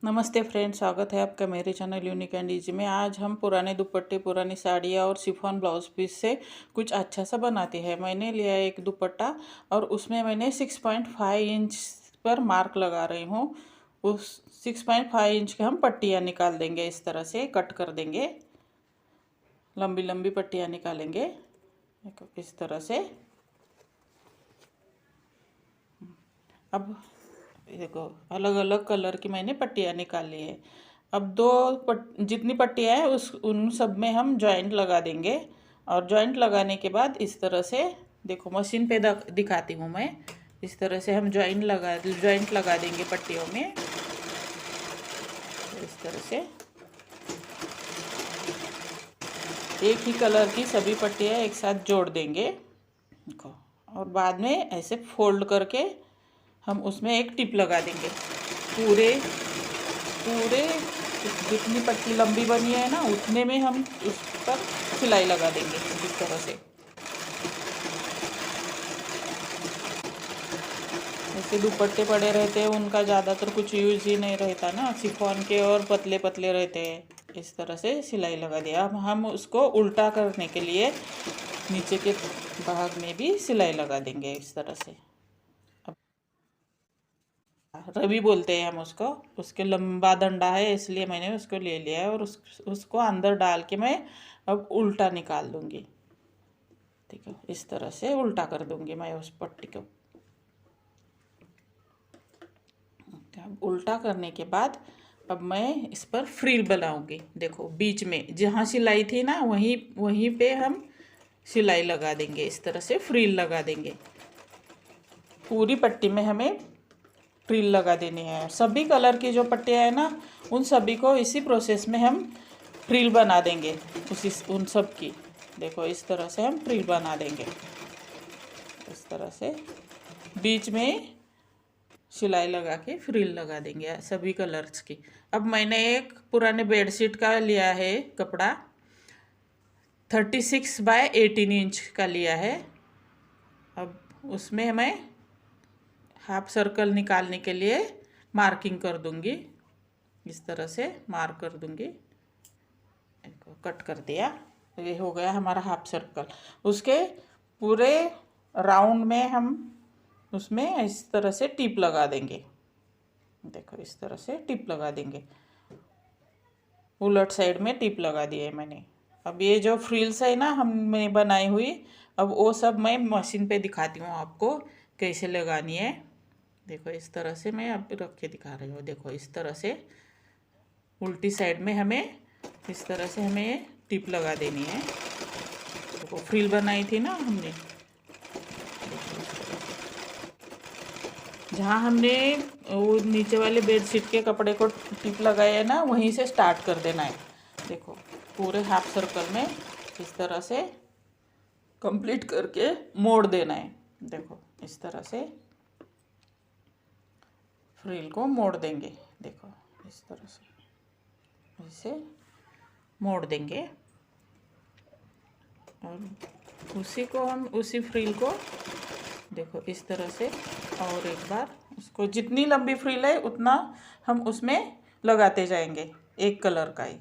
नमस्ते फ्रेंड्स, स्वागत है आपका मेरे चैनल यूनिक एंड इजी में। आज हम पुराने दुपट्टे, पुरानी साड़ियाँ और शिफॉन ब्लाउज पीस से कुछ अच्छा सा बनाते हैं। मैंने लिया एक दुपट्टा और उसमें मैंने 6.5 इंच पर मार्क लगा रही हूँ। उस 6.5 इंच के हम पट्टियाँ निकाल देंगे, इस तरह से कट कर देंगे। लंबी लंबी पट्टियाँ निकालेंगे इस तरह से। अब देखो, अलग अलग कलर की मैंने पट्टियाँ निकाल ली है। अब जितनी पट्टियाँ हैं उन सब में हम जॉइंट लगा देंगे। और जॉइंट लगाने के बाद इस तरह से देखो, मशीन पे दिखाती हूँ मैं। इस तरह से हम जॉइंट लगा देंगे पट्टियों में, इस तरह से। एक ही कलर की सभी पट्टियाँ एक साथ जोड़ देंगे देखो। और बाद में ऐसे फोल्ड करके हम उसमें एक टिप लगा देंगे। पूरे जितनी पट्टी लंबी बनी है ना, उतने में हम उस पर सिलाई लगा देंगे इस तरह से। ऐसे दुपट्टे पड़े रहते हैं, उनका ज़्यादातर कुछ यूज ही नहीं रहता ना, शिफॉन के, और पतले पतले रहते हैं। इस तरह से सिलाई लगा दिया। अब हम उसको उल्टा करने के लिए नीचे के भाग में भी सिलाई लगा देंगे इस तरह से। रवि बोलते हैं हम उसको, उसके लंबा डंडा है इसलिए मैंने उसको ले लिया है। और उसको अंदर डाल के मैं अब उल्टा निकाल दूंगी। ठीक है, इस तरह से उल्टा कर दूंगी मैं उस पट्टी को। अब उल्टा करने के बाद अब मैं इस पर फ्रिल बनाऊंगी। देखो, बीच में जहाँ सिलाई थी ना, वहीं पे हम सिलाई लगा देंगे। इस तरह से फ्रिल लगा देंगे। पूरी पट्टी में हमें फ्रिल लगा देनी है। सभी कलर की जो पट्टियाँ हैं ना, उन सभी को इसी प्रोसेस में हम फ्रिल बना देंगे उन सब की। देखो, इस तरह से हम फ्रिल बना देंगे। इस तरह से बीच में सिलाई लगा के फ्रिल लगा देंगे सभी कलर्स की। अब मैंने एक पुराने बेडशीट का लिया है कपड़ा, 36/18 इंच का लिया है। अब उसमें मैं हाफ सर्कल निकालने के लिए मार्किंग कर दूंगी। इस तरह से मार्क कर दूंगी। कट कर दिया, ये हो गया हमारा हाफ सर्कल। उसके पूरे राउंड में हम उसमें इस तरह से टिप लगा देंगे। देखो, इस तरह से टिप लगा देंगे। उलट साइड में टिप लगा दिए मैंने। अब ये जो फ्रिल्स है ना हमने बनाई हुई, अब वो सब मैं मशीन पे दिखाती हूँ आपको कैसे लगानी है। देखो, इस तरह से मैं अब रख के दिखा रही हूँ। देखो, इस तरह से उल्टी साइड में हमें इस तरह से हमें टिप लगा देनी है। देखो, फ्रिल बनाई थी ना हमने, जहाँ हमने वो नीचे वाले बेडशीट के कपड़े को टिप लगाया है ना, वहीं से स्टार्ट कर देना है। देखो, पूरे हाफ सर्कल में इस तरह से कंप्लीट करके मोड़ देना है। देखो, इस तरह से फ्रिल को मोड़ देंगे। देखो, इस तरह से ऐसे मोड़ देंगे। और उसी फ्रिल को देखो इस तरह से, और एक बार उसको जितनी लंबी फ्रिल है उतना हम उसमें लगाते जाएंगे। एक कलर का ही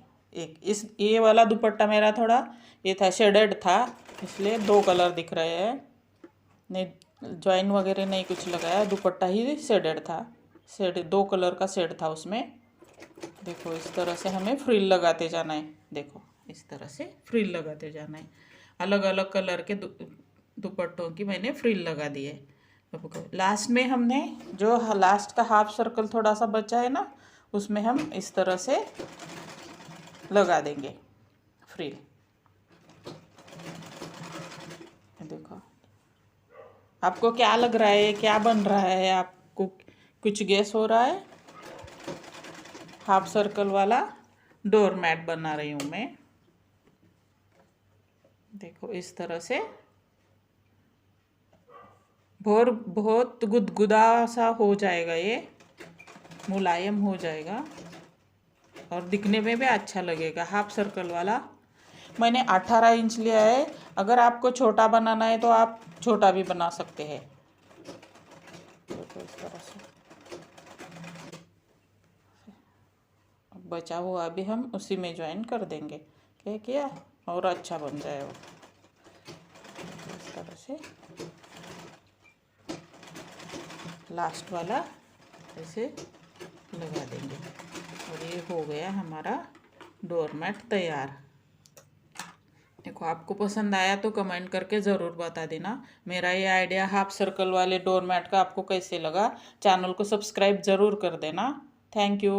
ये वाला दुपट्टा मेरा थोड़ा ये था, शेडेड था, इसलिए 2 कलर दिख रहे हैं। नहीं, जॉइन वगैरह नहीं कुछ लगाया, दुपट्टा ही शेडेड था। 2 कलर का शेड था उसमें। देखो, इस तरह से हमें फ्रिल लगाते जाना है। देखो, इस तरह से फ्रिल लगाते जाना है। अलग अलग कलर के दुपट्टों की मैंने फ्रिल लगा दी है। लास्ट में हमने जो लास्ट का हाफ सर्कल थोड़ा सा बचा है ना, उसमें हम इस तरह से लगा देंगे फ्रिल। देखो, आपको क्या लग रहा है, क्या बन रहा है? आपको कुछ गेस हो रहा है? हाफ सर्कल वाला डोर मैट बना रही हूँ मैं। देखो, इस तरह से बहुत गुदगुदा सा हो जाएगा, ये मुलायम हो जाएगा और दिखने में भी अच्छा लगेगा। हाफ सर्कल वाला मैंने 18 इंच लिया है। अगर आपको छोटा बनाना है तो आप छोटा भी बना सकते हैं। देखो, इस तरह से बचा हुआ भी हम उसी में ज्वाइन कर देंगे। क्या किया, और अच्छा बन जाएगा इस तरह से। लास्ट वाला ऐसे लगा देंगे और ये हो गया हमारा डोरमैट तैयार। देखो, आपको पसंद आया तो कमेंट करके ज़रूर बता देना। मेरा ये आइडिया हाफ सर्कल वाले डोरमैट का आपको कैसे लगा। चैनल को सब्सक्राइब ज़रूर कर देना। Thank you.